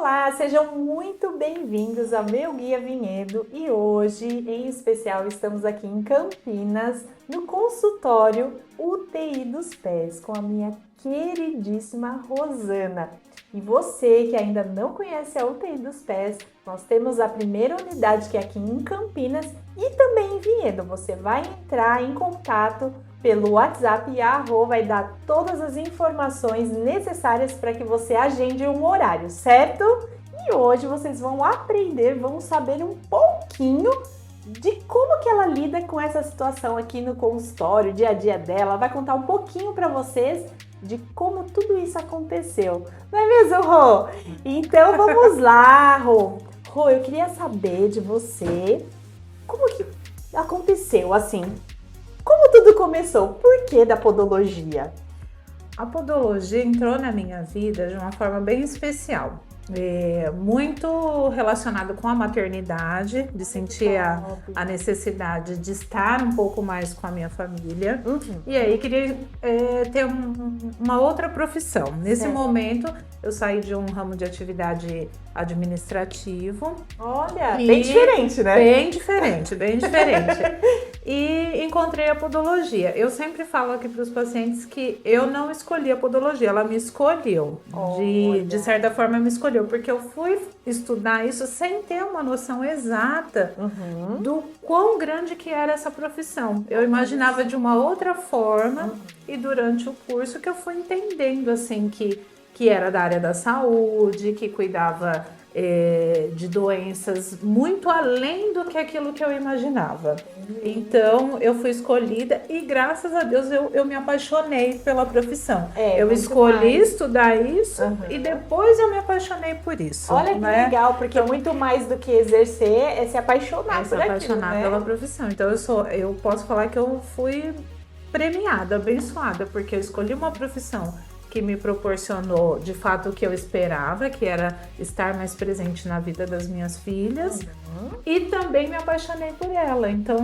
Olá, sejam muito bem-vindos ao meu Guia Vinhedo e hoje, em especial, estamos aqui em Campinas, no consultório UTI dos Pés, com a minha queridíssima Rosana. E você que ainda não conhece a UTI dos Pés, nós temos a primeira unidade que é aqui em Campinas e também em Vinhedo. Você vai entrar em contato pelo WhatsApp e a Rô vai dar todas as informações necessárias para que você agende um horário, certo? E hoje vocês vão aprender, vão saber um pouquinho de como que ela lida com essa situação aqui no consultório, o dia a dia dela. Ela vai contar um pouquinho para vocês de como tudo isso aconteceu. Não é mesmo, Rô? Então vamos lá, Rô. Rô, eu queria saber de você como que aconteceu assim. Como tudo começou? Por que da podologia? A podologia entrou na minha vida de uma forma bem especial. Muito relacionado com a maternidade, de sentir a necessidade de estar um pouco mais com a minha família. E aí queria ter uma outra profissão. Nesse momento eu saí de um ramo de atividade administrativo. Olha, bem diferente, né? Bem diferente. E encontrei a podologia. Eu sempre falo aqui para os pacientes que eu não escolhi a podologia, ela me escolheu. De certa forma me escolheu, porque eu fui estudar isso sem ter uma noção exata do quão grande que era essa profissão. Eu imaginava de uma outra forma e durante o curso que eu fui entendendo assim que era da área da saúde, que cuidava de doenças muito além do que aquilo que eu imaginava. Então eu fui escolhida e graças a Deus eu me apaixonei pela profissão. Eu escolhi estudar isso e depois eu me apaixonei por isso. Olha que legal, porque muito mais do que exercer é se apaixonar por aquilo, apaixonar pela profissão. Então eu posso falar que eu fui premiada, abençoada, porque eu escolhi uma profissão que me proporcionou de fato o que eu esperava, que era estar mais presente na vida das minhas filhas, e também me apaixonei por ela. Então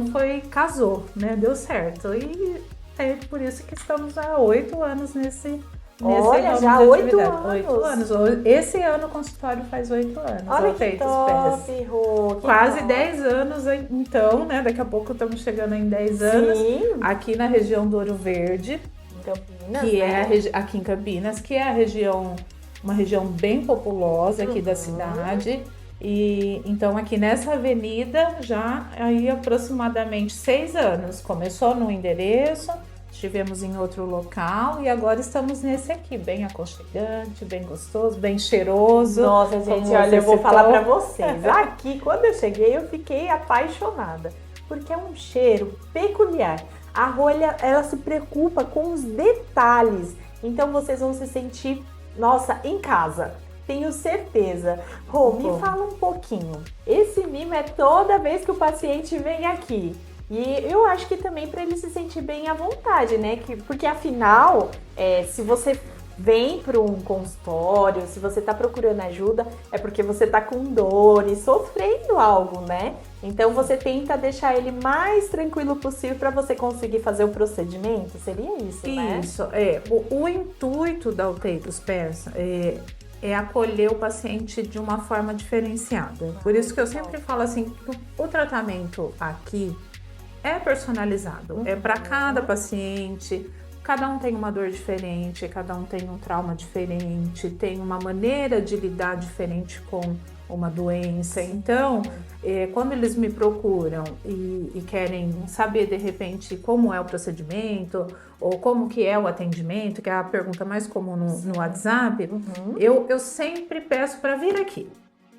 casou, né? Deu certo. E é por isso que estamos há 8 anos nesse Olha, já 8 anos. 8 anos. Esse ano o consultório faz 8 anos. Olha que top, Rô. Quase 10 anos, então, né? Daqui a pouco estamos chegando em 10 anos. Sim. Aqui na região do Ouro Verde. Campinas, que é aqui em Campinas, que é uma região bem populosa aqui da cidade. E então aqui nessa avenida já aí aproximadamente 6 anos. Começou num endereço, estivemos em outro local e agora estamos nesse aqui, bem aconchegante, bem gostoso, bem cheiroso. Nossa, gente, olha, eu vou falar pra vocês. Aqui, quando eu cheguei, eu fiquei apaixonada, porque é um cheiro peculiar. A Rô, ela se preocupa com os detalhes, então vocês vão se sentir, nossa, em casa, tenho certeza. Rô, me fala um pouquinho, esse mimo é toda vez que o paciente vem aqui, e eu acho que também para ele se sentir bem à vontade, né, porque afinal, se você vem para um consultório, se você está procurando ajuda, é porque você está com dor e sofrendo algo, né? Então você tenta deixar ele mais tranquilo possível para você conseguir fazer o procedimento, seria isso, né? Isso, o intuito da UTI dos Pés é acolher o paciente de uma forma diferenciada. Por isso que eu sempre falo assim, que o tratamento aqui é personalizado, é para cada paciente. Cada um tem uma dor diferente, cada um tem um trauma diferente, tem uma maneira de lidar diferente com uma doença. Então, quando eles me procuram e querem saber, de repente, como é o procedimento ou como que é o atendimento, que é a pergunta mais comum no WhatsApp, eu sempre peço para vir aqui.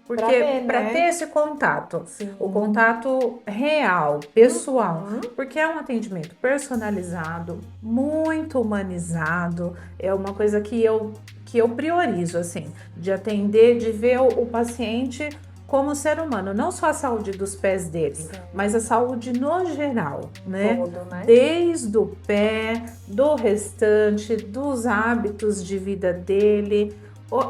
Porque para ter esse contato, o contato real, pessoal, porque é um atendimento personalizado, muito humanizado, é uma coisa que eu priorizo, assim, de atender, de ver o paciente como ser humano, não só a saúde dos pés dele, mas a saúde no geral, né? Todo, né? Desde o pé, do restante, dos hábitos de vida dele,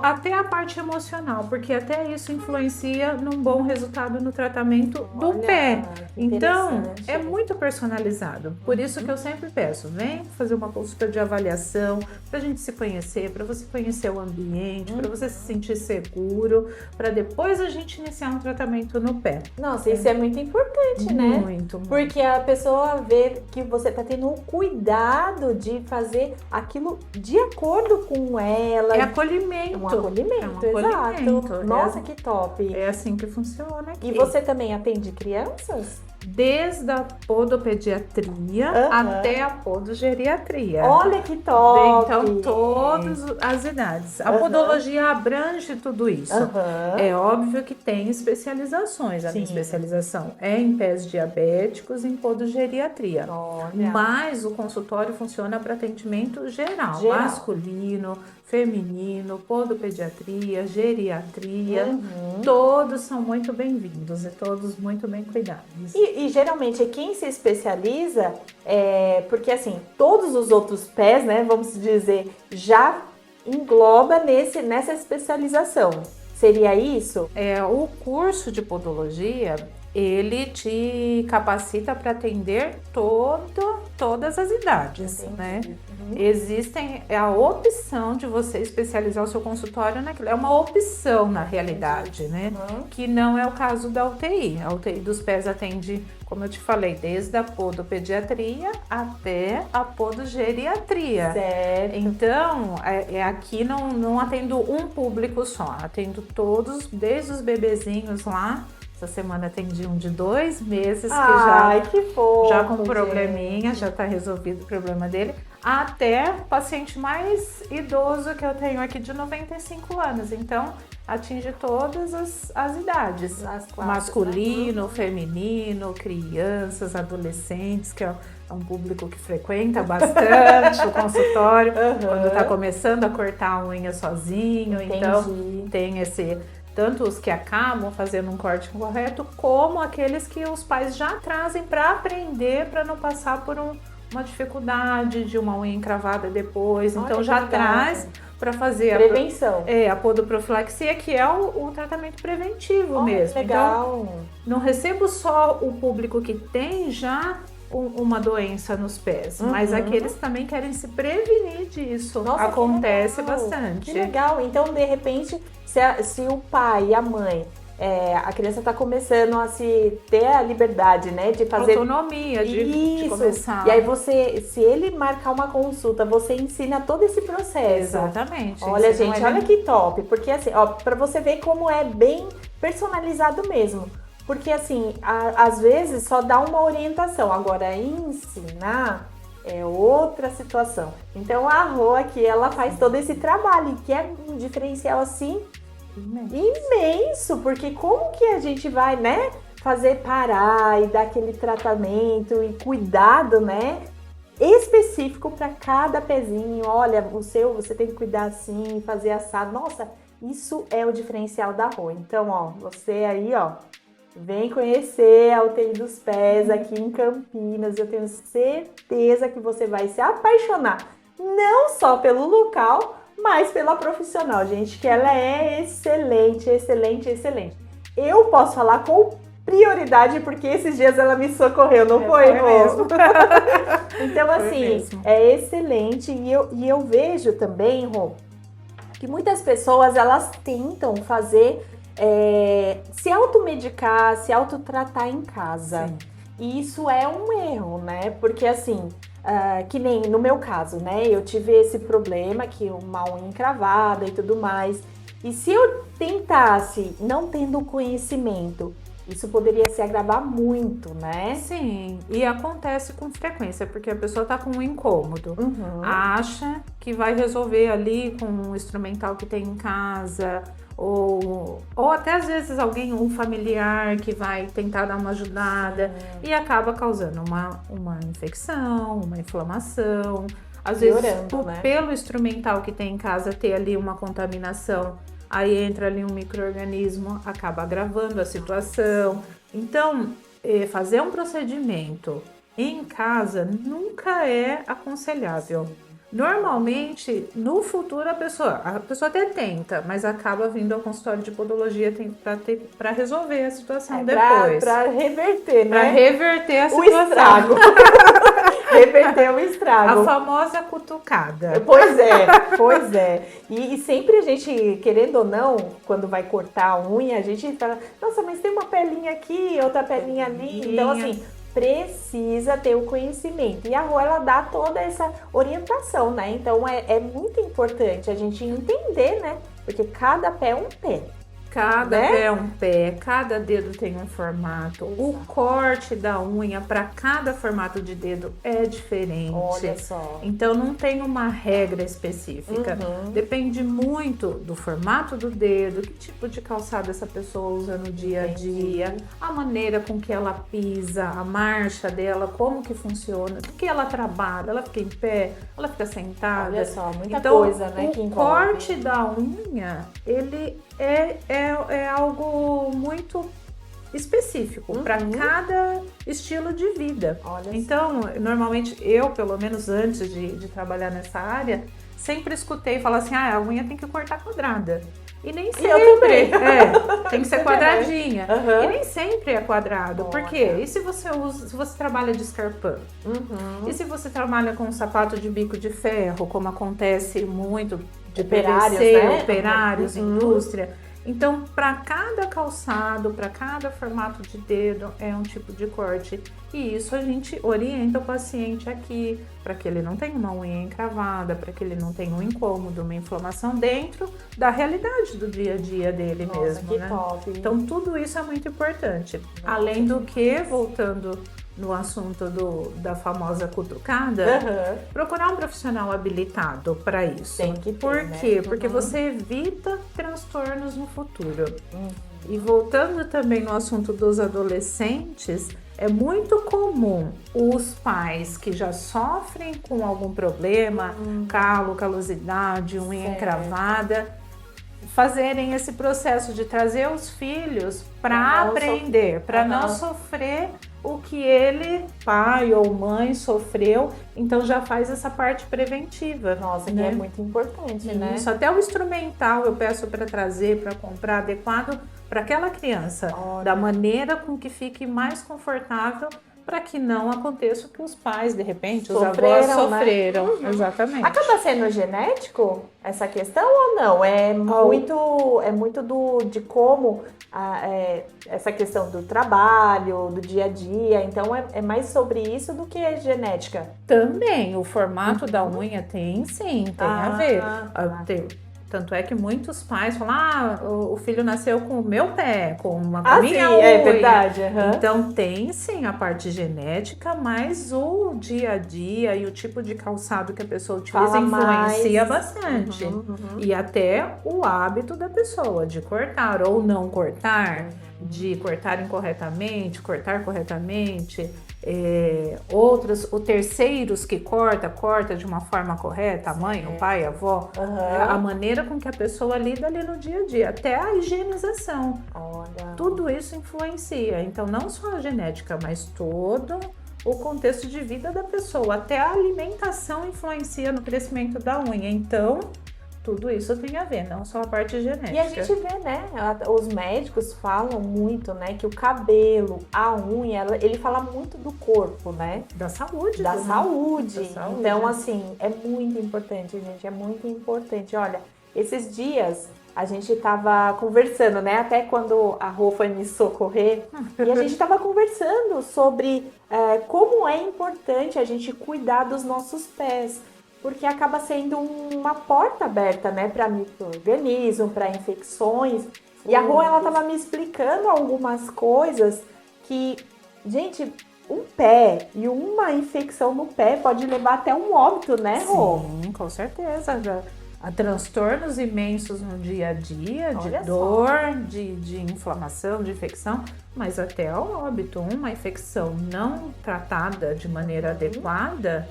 Até a parte emocional, porque até isso influencia num bom resultado no tratamento do pé. Então, é muito personalizado. Por isso que eu sempre peço, vem fazer uma consulta de avaliação, pra gente se conhecer, para você conhecer o ambiente, para você se sentir seguro, para depois a gente iniciar um tratamento no pé. Nossa, isso é muito importante, né? Muito. Porque a pessoa vê que você tá tendo um cuidado de fazer aquilo de acordo com ela. É acolhimento. Um acolhimento, exato. Nossa, que top. É assim que funciona aqui. E você também atende crianças? Desde a podopediatria até a podogeriatria. Olha que top! Então, todas as idades. A podologia abrange tudo isso. É óbvio que tem especializações. A minha especialização é em pés diabéticos, em podogeriatria. Mas o consultório funciona para atendimento geral. Masculino, feminino, podopediatria, geriatria. Todos são muito bem-vindos e todos muito bem cuidados. E geralmente quem se especializa, porque assim, todos os outros pés, né, vamos dizer, já engloba nessa especialização. Seria isso? O curso de podologia, ele te capacita para atender todas as idades, né? Existem a opção de você especializar o seu consultório naquilo. É uma opção na realidade, né? Que não é o caso da UTI. A UTI dos pés atende, como eu te falei, desde a podopediatria até a podogeriatria. Certo. Então, aqui não atendo um público só. Atendo todos, desde os bebezinhos lá. Essa semana atendi um de 2 meses que fofo, já com probleminha, já está resolvido o problema dele, até o paciente mais idoso que eu tenho aqui de 95 anos. Então, atinge todas as idades. Masculino, feminino, crianças, adolescentes, que é um público que frequenta bastante o consultório, quando está começando a cortar a unha sozinho. Entendi. Então, tem tanto os que acabam fazendo um corte correto, como aqueles que os pais já trazem para aprender, para não passar por uma dificuldade de uma unha encravada depois. Então já traz para fazer prevenção. A podoprofilaxia, que é o tratamento preventivo mesmo. Legal. Então, não recebo só o público que tem já uma doença nos pés, mas aqueles também querem se prevenir disso. Nossa, acontece bastante. Que legal. Então, de repente, se o pai e a mãe, a criança está começando a se ter a liberdade, né, de fazer autonomia de começar. E aí se ele marcar uma consulta, você ensina todo esse processo. Exatamente. Olha, gente, olha que top, porque assim, para você ver como é bem personalizado mesmo. Porque assim, às vezes só dá uma orientação, agora ensinar é outra situação. Então a Rô aqui, ela faz todo esse trabalho, que é um diferencial assim imenso, porque como que a gente vai, né, fazer parar e dar aquele tratamento e cuidado, né, específico para cada pezinho. Olha, você tem que cuidar assim, fazer assado. Nossa, isso é o diferencial da Rô. Então, ó, você aí, ó, vem conhecer a UTI dos pés aqui em Campinas. Eu tenho certeza que você vai se apaixonar, não só pelo local, mas pela profissional, gente, que ela é excelente, excelente, excelente. Eu posso falar com prioridade, porque esses dias ela me socorreu, não foi mesmo? Então, assim, é excelente. E eu vejo também, Rô, que muitas pessoas, elas tentam fazer... se automedicar, se autotratar em casa. Sim. E isso é um erro, né? Porque assim, que nem no meu caso, né? Eu tive esse problema, que uma unha encravada e tudo mais. E se eu tentasse, não tendo conhecimento, isso poderia se agravar muito, né? Sim, e acontece com frequência, porque a pessoa tá com um incômodo, acha que vai resolver ali com um instrumental que tem em casa, ou até às vezes um familiar que vai tentar dar uma ajudada e acaba causando uma infecção, uma inflamação. Às vezes, pelo instrumental que tem em casa, ter ali uma contaminação, aí entra ali um micro-organismo, acaba agravando a situação. Então, fazer um procedimento em casa nunca é aconselhável. Normalmente, no futuro, a pessoa até tenta, mas acaba vindo ao consultório de podologia para resolver a situação depois. Para reverter, né? Para reverter a situação. O estrago. Reverter o estrago. A famosa cutucada. Pois é. E sempre a gente, querendo ou não, quando vai cortar a unha, a gente fala, nossa, mas tem uma pelinha aqui, outra pelinha ali. Então, assim, precisa ter o conhecimento. E a Rô, ela dá toda essa orientação, né? Então, é muito importante a gente entender, né? Porque cada pé é um pé. Cada pé é um pé, cada dedo tem um formato. O corte da unha para cada formato de dedo é diferente. Olha só. Então não tem uma regra específica. Depende muito do formato do dedo, que tipo de calçado essa pessoa usa no dia a dia, a maneira com que ela pisa, a marcha dela, como que funciona, o que ela trabalha, ela fica em pé, ela fica sentada. Olha só, muita então, coisa, né? O corte da unha, ele é algo muito específico para cada estilo de vida. Então, normalmente eu, pelo menos antes de trabalhar nessa área, sempre escutei falar assim, a unha tem que cortar quadrada. E nem sempre tem que ser quadradinha. E nem sempre é quadrado. Por quê? E se você trabalha de escarpão? E se você trabalha com um sapato de bico de ferro, como acontece muito de operários, PVC, né? Operários, indústria. Então, para cada calçado, para cada formato de dedo, é um tipo de corte. E isso a gente orienta o paciente aqui, para que ele não tenha uma unha encravada, para que ele não tenha um incômodo, uma inflamação dentro da realidade do dia a dia dele mesmo, que né? top. Então, tudo isso é muito importante. Além do que, voltando no assunto da famosa cutucada, procurar um profissional habilitado para isso. Tem que ter, Por quê? né? Porque você evita transtornos no futuro. E voltando também no assunto dos adolescentes, é muito comum os pais que já sofrem com algum problema, calo, calosidade, unha encravada, fazerem esse processo de trazer os filhos para aprender, para não sofrer o que ele, pai ou mãe, sofreu. Então já faz essa parte preventiva. Nossa, que é muito importante, né? Isso, até o instrumental eu peço para trazer, para comprar adequado para aquela criança, da maneira com que fique mais confortável, para que não aconteça o que os pais, de repente, os avós sofreram. Né? Exatamente. Acaba sendo genético essa questão ou não? É muito de como essa questão do trabalho, do dia a dia. Então é mais sobre isso do que genética. Também, o formato da unha tem a ver. Tanto é que muitos pais falam, o filho nasceu com o meu pé, com a minha unha. É verdade. Então tem sim a parte genética, mas o dia a dia e o tipo de calçado que a pessoa utiliza influencia bastante. E até o hábito da pessoa de cortar ou não cortar, de cortar incorretamente, cortar corretamente. Outros, terceiros que corta de uma forma correta, a mãe, o pai, a avó, a maneira com que a pessoa lida ali no dia a dia, até a higienização. Tudo isso influencia. Então, não só a genética, mas todo o contexto de vida da pessoa, até a alimentação influencia no crescimento da unha. Então, tudo isso tem a ver, não só a parte genética. E a gente vê, né, os médicos falam muito, né, que o cabelo, a unha, ele fala muito do corpo, né? Da saúde. Da saúde. Então, assim, é muito importante, gente, é muito importante. Olha, esses dias a gente tava conversando, né, até quando a Rô foi me socorrer, e a gente tava conversando sobre como é importante a gente cuidar dos nossos pés. Porque acaba sendo uma porta aberta, né, para micro-organismo, para infecções. E a Rô, ela tava me explicando algumas coisas que, gente, um pé e uma infecção no pé pode levar até um óbito, né, Rô? Sim, com certeza. Há transtornos imensos no dia a dia, de dor, de inflamação, de infecção, mas até ao óbito. Uma infecção não tratada de maneira adequada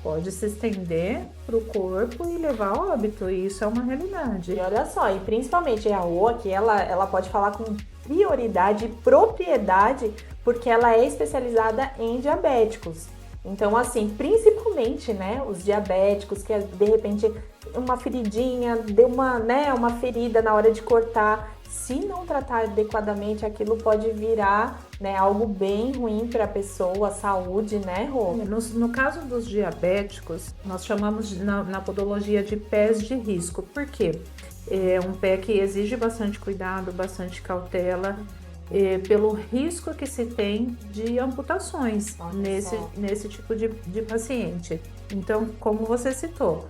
pode se estender para o corpo e levar a óbito, e isso é uma realidade. E olha só, e principalmente a Rô, que ela pode falar com prioridade e propriedade, porque ela é especializada em diabéticos. Então, assim, principalmente, né, os diabéticos, que de repente uma feridinha, deu uma ferida na hora de cortar. Se não tratar adequadamente, aquilo pode virar, né, algo bem ruim para a pessoa, a saúde, né, Rô? No caso dos diabéticos, nós chamamos na podologia de pés de risco. Por quê? É um pé que exige bastante cuidado, bastante cautela, pelo risco que se tem de amputações nesse tipo de paciente. Então, como você citou,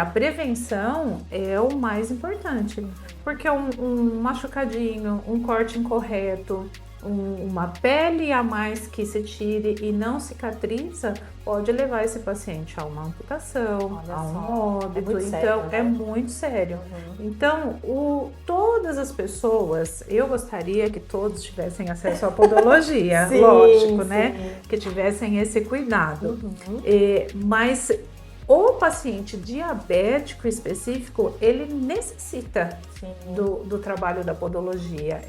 a prevenção é o mais importante, porque um machucadinho, um corte incorreto, uma pele a mais que se tire e não cicatriza, pode levar esse paciente a uma amputação, a um óbito. É muito sério. Então, todas as pessoas, eu gostaria que todos tivessem acesso à podologia, lógico, né? Que tivessem esse cuidado. Mas o paciente diabético específico, ele necessita do trabalho da podologia.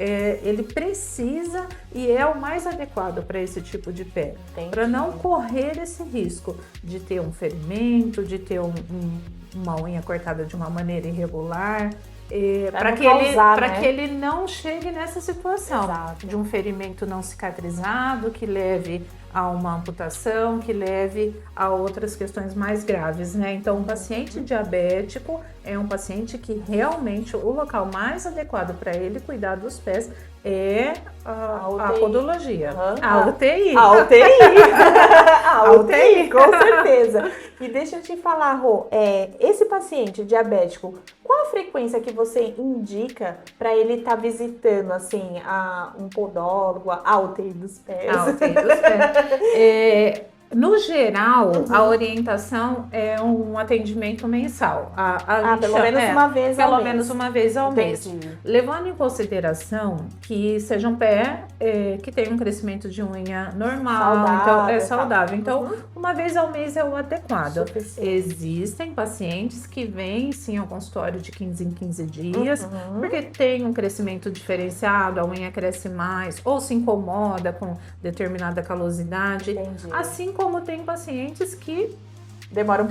Ele precisa e é o mais adequado para esse tipo de pé. Para não correr esse risco de ter um ferimento, de ter uma unha cortada de uma maneira irregular. Para que ele não chegue nessa situação de um ferimento não cicatrizado que leve a uma amputação, que leve a outras questões mais graves, né? Então, um paciente diabético é um paciente que realmente o local mais adequado para ele cuidar dos pés é a podologia. A UTI. A UTI. A UTI, com certeza. E deixa eu te falar, Rô, esse paciente diabético, qual a frequência que você indica para ele estar visitando, assim, um podólogo, a UTI dos pés? A UTI dos pés. No geral, a orientação é um atendimento mensal. Pelo menos uma vez ao mês. Pelo menos uma vez ao mês. Levando em consideração que seja um pé que tem um crescimento de unha normal, então é saudável. Então, uma vez ao mês é o adequado. Existem pacientes que vêm sim ao consultório de 15 em 15 dias, porque tem um crescimento diferenciado, a unha cresce mais, ou se incomoda com determinada calosidade. Entendi. Assim como tem pacientes que demoram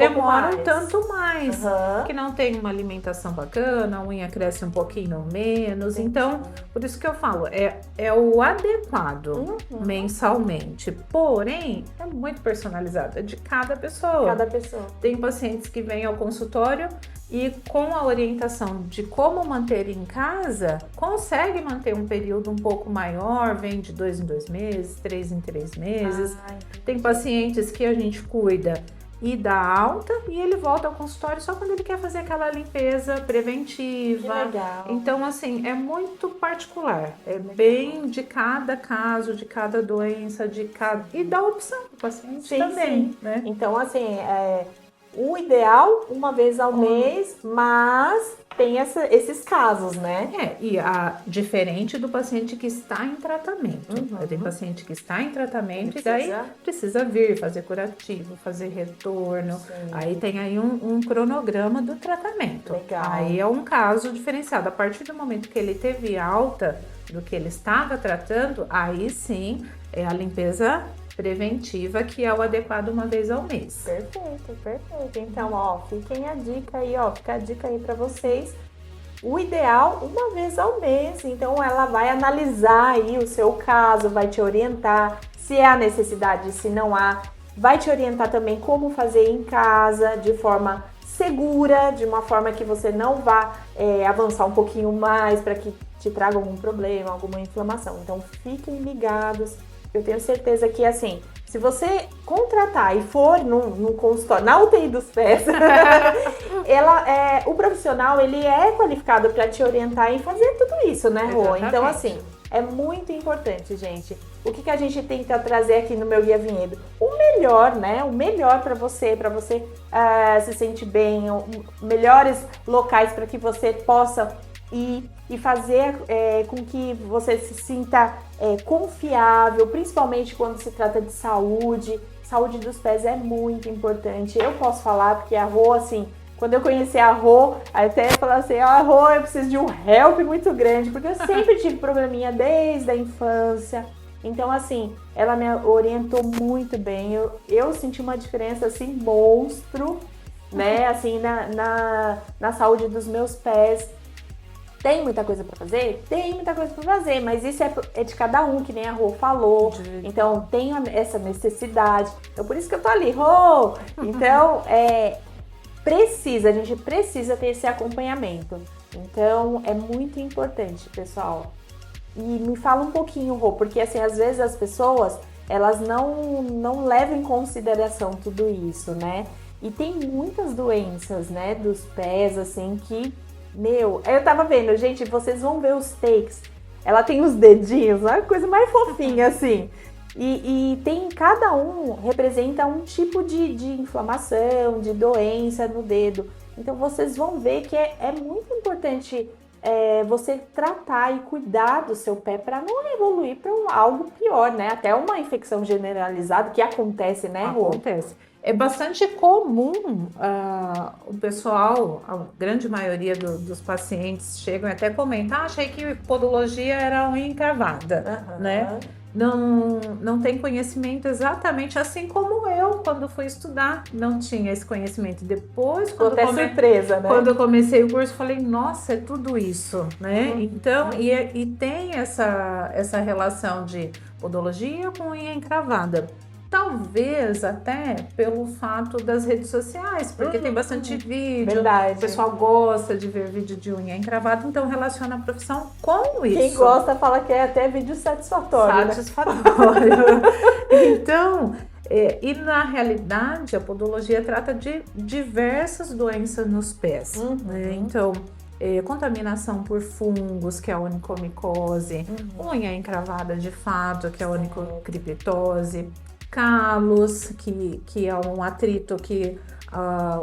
tanto mais, que não tem uma alimentação bacana, a unha cresce um pouquinho menos. Entendi. Então, por isso que eu falo, é o adequado mensalmente, porém, é muito personalizado, é de cada pessoa. Cada pessoa. Tem pacientes que vêm ao consultório e com a orientação de como manter em casa, consegue manter um período um pouco maior, vem de 2 em 2 meses, 3 em 3 meses. Tem pacientes que a gente cuida e dá alta e ele volta ao consultório só quando ele quer fazer aquela limpeza preventiva. Que legal. Então, assim, é muito particular. É bem de cada caso, de cada doença, e da opção do paciente também, né? Então, assim, o ideal, uma vez ao mês, mas tem esses casos, né? Diferente do paciente que está em tratamento. Tem paciente que está em tratamento e daí precisa vir fazer curativo, fazer retorno. Sim. Aí tem aí um cronograma do tratamento. Legal. Aí é um caso diferenciado. A partir do momento que ele teve alta do que ele estava tratando, aí sim é a limpeza preventiva, que é o adequado uma vez ao mês. Perfeito. Então, fica a dica aí para vocês. O ideal, uma vez ao mês. Então, ela vai analisar aí o seu caso, vai te orientar se há necessidade, se não há. Vai te orientar também como fazer em casa, de forma segura, de uma forma que você não vá avançar um pouquinho mais para que te traga algum problema, alguma inflamação. Então, fiquem ligados. Eu tenho certeza que, assim, se você contratar e for no consultório, na UTI dos pés, o profissional, ele é qualificado para te orientar em fazer tudo isso, né, Rô? Então, assim, é muito importante, gente. O que a gente tenta trazer aqui no Meu Guia Vinhedo? O melhor, né? O melhor para você se sentir bem, melhores locais para que você possa ir e fazer com que você se sinta confiável, principalmente quando se trata de saúde. Saúde dos pés é muito importante. Eu posso falar porque a Rô, assim, quando eu conheci a Rô, até falar assim, Rô, eu preciso de um help muito grande, porque eu sempre tive probleminha desde a infância. Então, assim, ela me orientou muito bem. Eu senti uma diferença, assim, monstro, né? Assim, na saúde dos meus pés. Tem muita coisa para fazer? Tem muita coisa para fazer, mas isso é de cada um, que nem a Rô falou. Então, tem essa necessidade. Então, por isso que eu tô ali, Rô! Então, a gente precisa ter esse acompanhamento. Então, é muito importante, pessoal. E me fala um pouquinho, Rô, porque assim, às vezes as pessoas, elas não levam em consideração tudo isso, né? E tem muitas doenças, né, dos pés, assim, que, eu tava vendo, gente, vocês vão ver os takes, ela tem os dedinhos, a coisa mais fofinha, assim. E tem, cada um representa um tipo de inflamação, de doença no dedo. Então, vocês vão ver que é muito importante você tratar e cuidar do seu pé para não evoluir para algo pior, né? Até uma infecção generalizada que acontece, né, Rô? Acontece. É bastante comum o pessoal, a grande maioria dos pacientes chegam e até comentam, achei que podologia era unha encravada, né? Não tem conhecimento exatamente, assim como eu, quando fui estudar, não tinha esse conhecimento. Depois, surpresa, né? Quando eu comecei o curso, falei, nossa, é tudo isso, né? Então, e tem essa relação de podologia com unha encravada. Talvez até pelo fato das redes sociais, porque tem bastante vídeo, verdade. O pessoal gosta de ver vídeo de unha encravada, então relaciona a profissão com isso. Quem gosta fala que é até vídeo satisfatório. Satisfatório. Então, e na realidade, a podologia trata de diversas doenças nos pés. Né? Então, contaminação por fungos, que é a onicomicose, unha encravada de fato, que é a onicocriptose, calos, que é um atrito que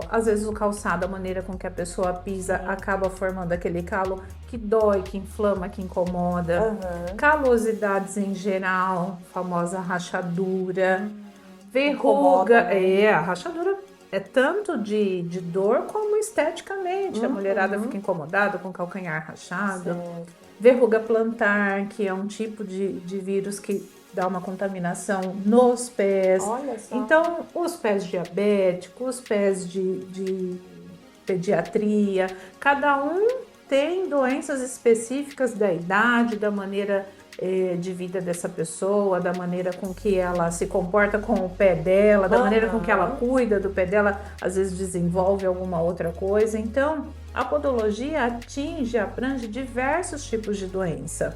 às vezes o calçado, a maneira com que a pessoa pisa, acaba formando aquele calo que dói, que inflama, que incomoda. Calosidades em geral, famosa rachadura, verruga, né? a rachadura é tanto de dor como esteticamente. A mulherada fica incomodada com o calcanhar rachado. Verruga plantar, que é um tipo de vírus que dá uma contaminação nos pés. Olha só. Então, os pés diabéticos, os pés de pediatria, cada um tem doenças específicas da idade, da maneira de vida dessa pessoa, da maneira com que ela se comporta com o pé dela, da maneira com que ela cuida do pé dela, às vezes desenvolve alguma outra coisa. Então, a podologia abrange diversos tipos de doença.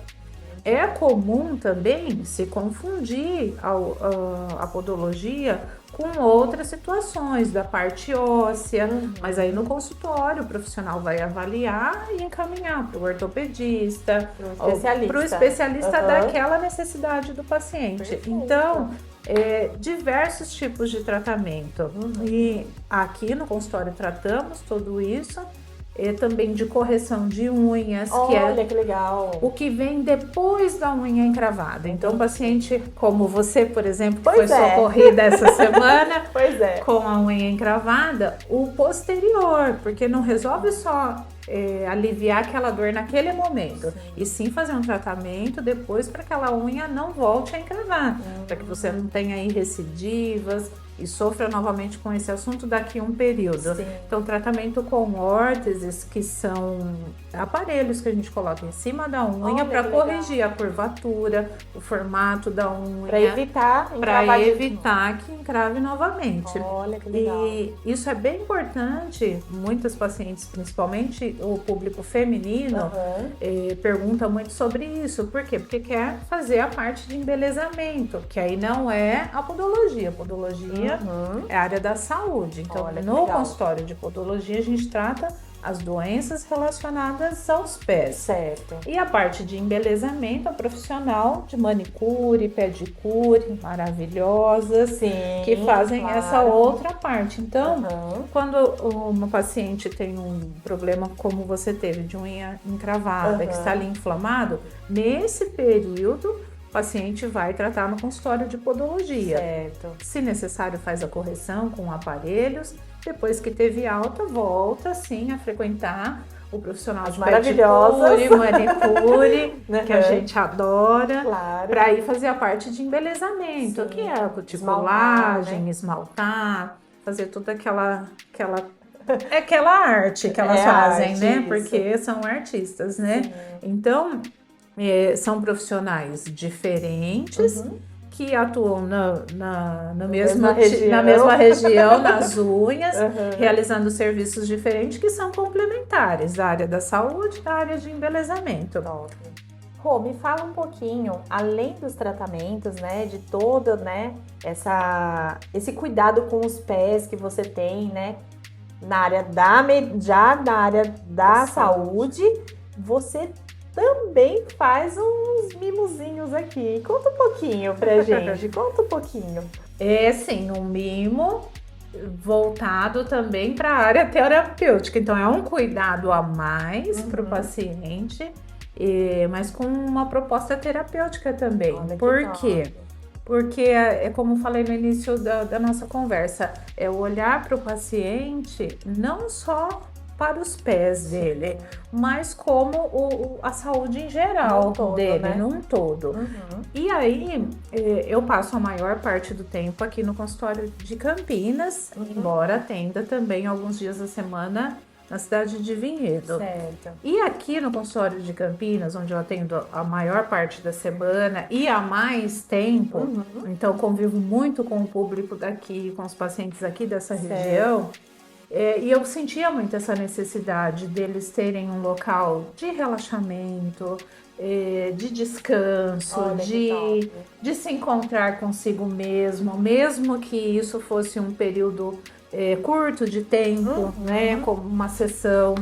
É comum também se confundir a podologia com outras situações da parte óssea, mas aí no consultório o profissional vai avaliar e encaminhar para o ortopedista, para o especialista daquela necessidade do paciente. Perfeito. Então, diversos tipos de tratamento. E aqui no consultório tratamos tudo isso. Também de correção de unhas, que legal. O que vem depois da unha encravada. Então, o paciente, como você, por exemplo, que foi socorrida essa semana, com a unha encravada, o posterior, porque não resolve só aliviar aquela dor naquele momento, e sim fazer um tratamento depois para que aquela unha não volte a encravar, para que você não tenha aí recidivas e sofra novamente com esse assunto daqui a um período. Então, tratamento com órteses, que são aparelhos que a gente coloca em cima da unha para corrigir a curvatura, o formato da unha, para evitar que encrave novamente. Olha que legal. E isso é bem importante. Muitas pacientes, principalmente o público feminino, pergunta muito sobre isso. Por quê? Porque quer fazer a parte de embelezamento, que aí não é a podologia. A podologia é a área da saúde. Então, no consultório de podologia, a gente trata as doenças relacionadas aos pés. Certo. E a parte de embelezamento, a profissional de manicure, pedicure, maravilhosas, que fazem essa outra parte. Então, quando uma paciente tem um problema como você teve, de unha encravada, que está ali inflamado, nesse período, o paciente vai tratar no consultório de podologia. Certo. Se necessário, faz a correção com aparelhos. Depois que teve alta, volta sim a frequentar o profissional As de maravilhosas. pedicure, manicure, que a Uhum. gente adora, Claro. para ir fazer a parte de embelezamento, Sim. que é a Esmaltar, cuticulagem, esmaltar, fazer toda aquela arte que elas É fazem, arte, né? isso. Porque são artistas, né? Sim. Então, são profissionais diferentes Uhum. que atuam na mesma região. na mesma região, nas unhas, Uhum. realizando serviços diferentes que são complementares, da área da saúde e da área de embelezamento. Top. Rô, me fala um pouquinho, além dos tratamentos, né, de todo, né, esse cuidado com os pés que você tem, né, na área já na área da saúde, você também faz uns mimozinhos aqui. Conta um pouquinho pra gente, conta um pouquinho. É sim, um mimo voltado também para a área terapêutica. Então, é um cuidado a mais para o paciente, mas com uma proposta terapêutica também. Olha que Por quê? top. Porque é como falei no início da nossa conversa, é olhar para o paciente não só para os pés dele, mas como a saúde em geral Num todo, dele, né? num todo. Uhum. E aí, eu passo a maior parte do tempo aqui no consultório de Campinas, embora atenda também alguns dias da semana na cidade de Vinhedo. Certo. E aqui no consultório de Campinas, onde eu atendo a maior parte da semana e há mais tempo, então convivo muito com o público daqui, com os pacientes aqui dessa região, e eu sentia muito essa necessidade deles terem um local de relaxamento, de descanso, Olha que top. de se encontrar consigo mesmo que isso fosse um período curto de tempo, né, como uma sessão.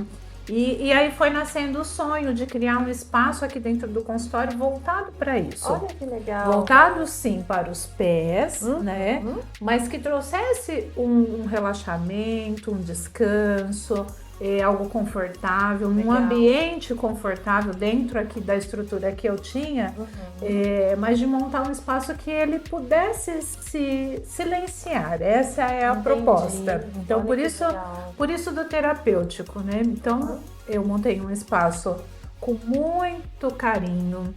E aí foi nascendo o sonho de criar um espaço aqui dentro do consultório voltado para isso. Olha que legal. Voltado sim para os pés, né? Mas que trouxesse um relaxamento, um descanso, algo confortável, um ambiente confortável dentro aqui da estrutura que eu tinha, mas de montar um espaço que ele pudesse se silenciar. Essa é a proposta. Então, por isso do terapêutico, né? Então, eu montei um espaço com muito carinho,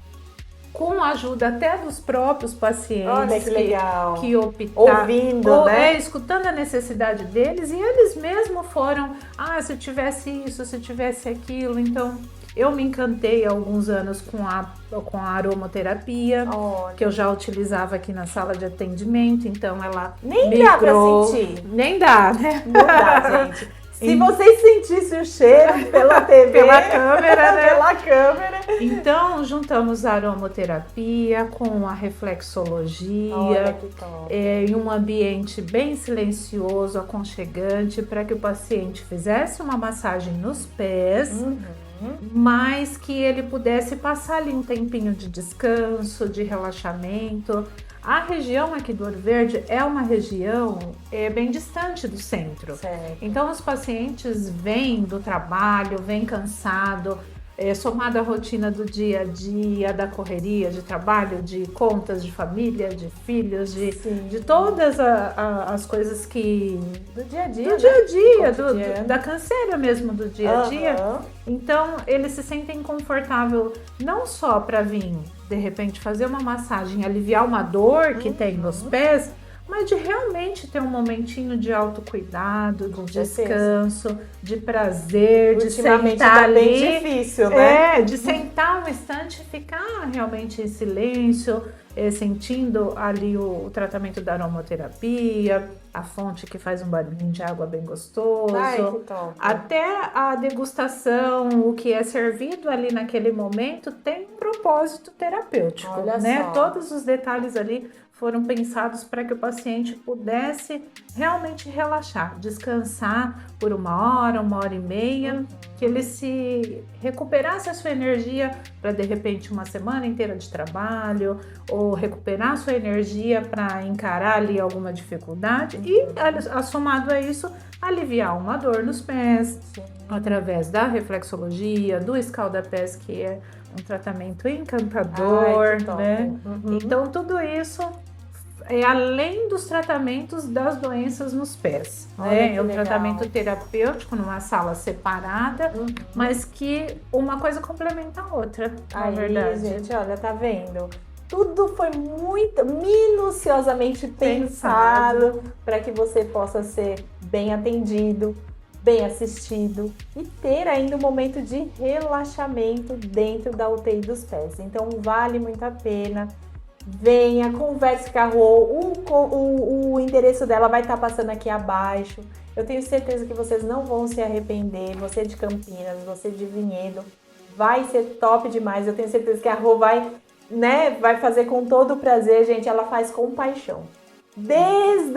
com a ajuda até dos próprios pacientes. Olha que legal. Que optaram, ouvindo, né? Escutando a necessidade deles, e eles mesmos foram, se tivesse isso, se tivesse aquilo. Então, eu me encantei há alguns anos com a aromaterapia, que eu já utilizava aqui na sala de atendimento, então ela Nem migrou. dá pra sentir. Nem dá, né? Não dá, gente. Se vocês sentissem o cheiro pela TV, pela câmera, né? Pela câmera. Então, juntamos a aromaterapia com a reflexologia. Olha que top. Em um ambiente bem silencioso, aconchegante, para que o paciente fizesse uma massagem nos pés, mas que ele pudesse passar ali um tempinho de descanso, de relaxamento. A região aqui do Ouro Verde é uma região bem distante do centro. Certo. Então, os pacientes vêm do trabalho, vêm cansado, somado à rotina do dia a dia, da correria de trabalho, de contas de família, de filhos, de todas as coisas que... Do dia a dia, do dia a dia, cotidiano. da canseira mesmo do dia a dia. Então, eles se sentem confortável não só para vir, de repente, fazer uma massagem, aliviar uma dor que tem nos pés, mas de realmente ter um momentinho de autocuidado, de descanso, de prazer, de sentar ali. Bem difícil, né? De sentar um instante e ficar realmente em silêncio, sentindo ali o tratamento da aromaterapia, a fonte que faz um barulhinho de água bem gostoso. Ai, que top. Até a degustação, o que é servido ali naquele momento tem um propósito terapêutico. Olha né? só. Todos os detalhes ali foram pensados para que o paciente pudesse realmente relaxar, descansar por 1 hora, 1 hora e meia, que ele se recuperasse a sua energia para, de repente, uma semana inteira de trabalho, ou recuperar a sua energia para encarar ali alguma dificuldade e, assomado a isso, aliviar uma dor nos pés, através da reflexologia, do escalda-pés, que é um tratamento encantador, Ai, que top. né? Então, tudo isso é além dos tratamentos das doenças nos pés, Olha, né? que É um legal. tratamento terapêutico numa sala separada, mas que uma coisa complementa a outra, na Aí, verdade. gente, olha, tá vendo? Tudo foi muito minuciosamente pensado para que você possa ser bem atendido, bem assistido e ter ainda um momento de relaxamento dentro da UTI dos pés. Então, vale muito a pena. Venha, converse com a Rô, o endereço dela vai estar passando aqui abaixo. Eu tenho certeza que vocês não vão se arrepender. Você de Campinas, você de Vinhedo, vai ser top demais. Eu tenho certeza que a Rô vai, né, vai fazer com todo o prazer, gente. Ela faz com paixão. Desde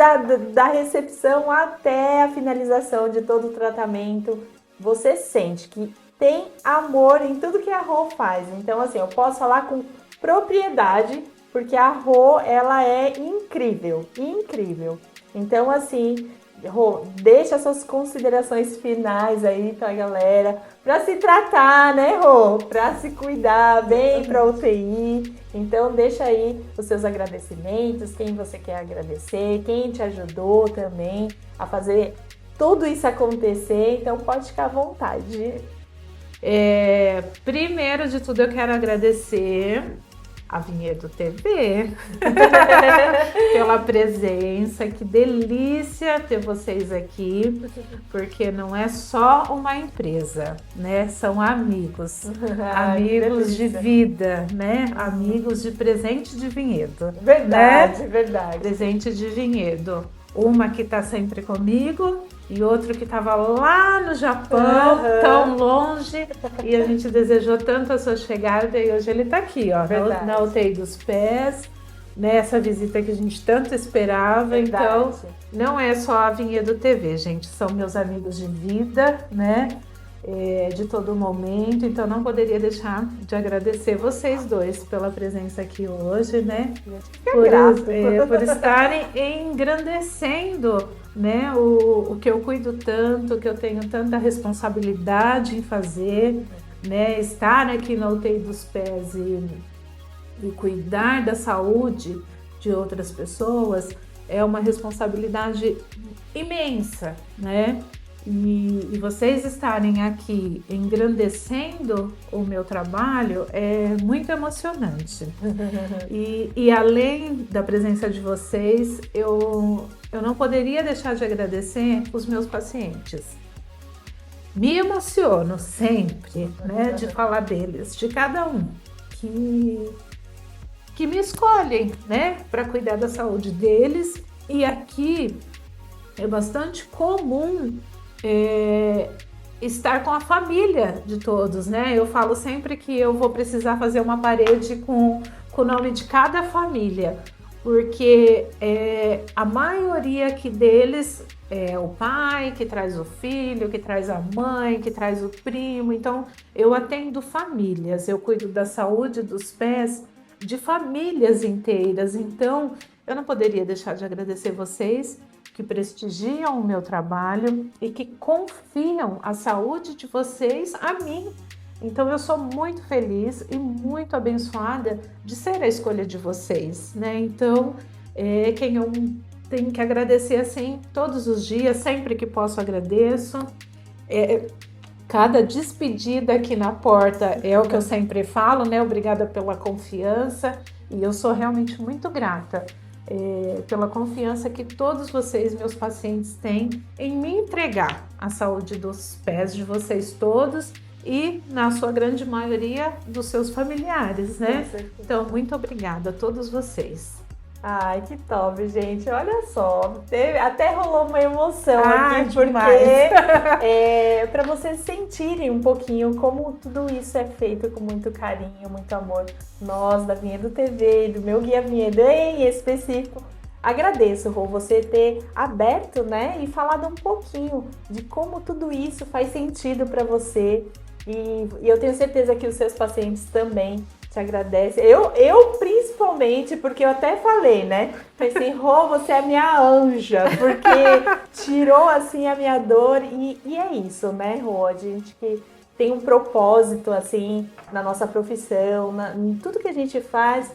da recepção até a finalização de todo o tratamento, você sente que tem amor em tudo que a Rô faz. Então, assim, eu posso falar com propriedade, porque a Rô, ela é incrível, incrível. Então, assim, Rô, deixa suas considerações finais aí pra galera, pra se tratar, né, Rô? Pra se cuidar bem pra UTI. Então, deixa aí os seus agradecimentos, quem você quer agradecer, quem te ajudou também a fazer tudo isso acontecer. Então, pode ficar à vontade. Primeiro de tudo, eu quero agradecer a Vinhedo TV pela presença. Que delícia ter vocês aqui, porque não é só uma empresa, né? São amigos, amigos de vida, né? Amigos de presente de Vinhedo. Verdade, né? verdade. Presente de Vinhedo. Uma que tá sempre comigo e outro que estava lá no Japão, tão longe, e a gente desejou tanto a sua chegada e hoje ele está aqui, ó, na UTI dos pés, nessa visita que a gente tanto esperava. Verdade. Então, não é só a Vinhedo TV, gente, são meus amigos de vida, né? De todo momento, então não poderia deixar de agradecer vocês dois pela presença aqui hoje, né? Por estarem engrandecendo, né, o que eu cuido tanto, que eu tenho tanta responsabilidade em fazer, né? Estar aqui na UTI dos pés e cuidar da saúde de outras pessoas é uma responsabilidade imensa, né? E vocês estarem aqui engrandecendo o meu trabalho é muito emocionante. E além da presença de vocês, eu não poderia deixar de agradecer os meus pacientes. Me emociono sempre, né, de falar deles, de cada um que me escolhem, né, para cuidar da saúde deles. E aqui é bastante comum estar com a família de todos, né? Eu falo sempre que eu vou precisar fazer uma parede com o nome de cada família, porque a maioria aqui deles é o pai que traz o filho, que traz a mãe, que traz o primo. Então, eu atendo famílias, eu cuido da saúde dos pés de famílias inteiras. Então, eu não poderia deixar de agradecer vocês que prestigiam o meu trabalho e que confiam a saúde de vocês a mim. Então eu sou muito feliz e muito abençoada de ser a escolha de vocês, né? Então, quem eu tenho que agradecer assim todos os dias, sempre que posso agradeço. Cada despedida aqui na porta é o que eu sempre falo, né? Obrigada pela confiança, e eu sou realmente muito grata pela confiança que todos vocês, meus pacientes, têm em me entregar a saúde dos pés de vocês todos e, na sua grande maioria, dos seus familiares, né? Então, muito obrigada a todos vocês. Ai, que top, gente. Olha só, até rolou uma emoção aqui, demais. porque para vocês sentirem um pouquinho como tudo isso é feito com muito carinho, muito amor. Nós, da Vinhedo TV, do meu Guia Vinhedo em específico, agradeço, Rô, você ter aberto, né, e falado um pouquinho de como tudo isso faz sentido para você. E eu tenho certeza que os seus pacientes também te agradecem. Eu principalmente, porque eu até falei, né? Falei assim, Rô, você é minha anja, porque tirou assim a minha dor. E é isso, né, Rô? A gente que tem um propósito assim na nossa profissão, em tudo que a gente faz,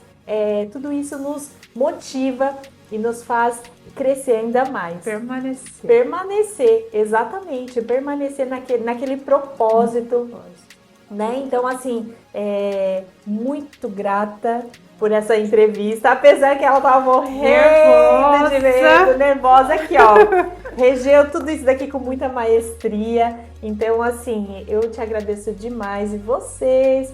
tudo isso nos motiva e nos faz crescer ainda mais. Permanecer, exatamente, permanecer naquele propósito, né? Então, assim, muito grata por essa entrevista, apesar que ela tava morrendo de medo, nervosa aqui, ó. Regeu tudo isso daqui com muita maestria. Então, assim, eu te agradeço demais. E vocês,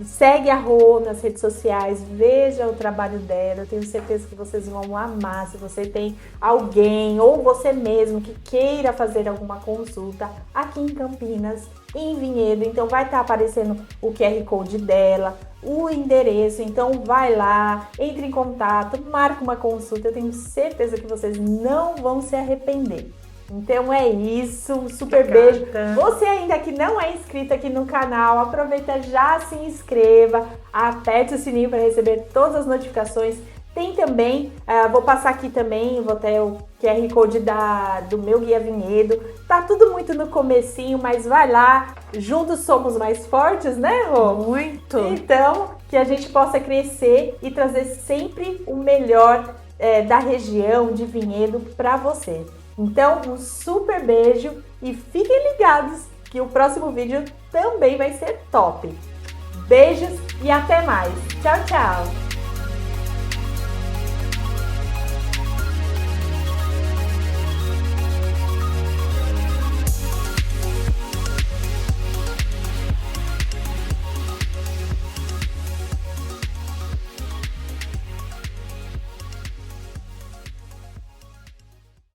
segue a Rô nas redes sociais, veja o trabalho dela. Eu tenho certeza que vocês vão amar. Se você tem alguém ou você mesmo que queira fazer alguma consulta aqui em Campinas, em Vinhedo, então vai estar aparecendo o QR Code dela, o endereço, então vai lá, entre em contato, marca uma consulta, eu tenho certeza que vocês não vão se arrepender. Então é isso, super beijo. Você ainda que não é inscrito aqui no canal, aproveita, já se inscreva, aperte o sininho para receber todas as notificações. Tem também, vou passar aqui também, vou ter o QR Code do meu Guia Vinhedo. Tá tudo muito no comecinho, mas vai lá, juntos somos mais fortes, né, Rô? Muito! Então, que a gente possa crescer e trazer sempre o melhor da região de Vinhedo para você. Então, um super beijo e fiquem ligados que o próximo vídeo também vai ser top. Beijos e até mais. Tchau, tchau!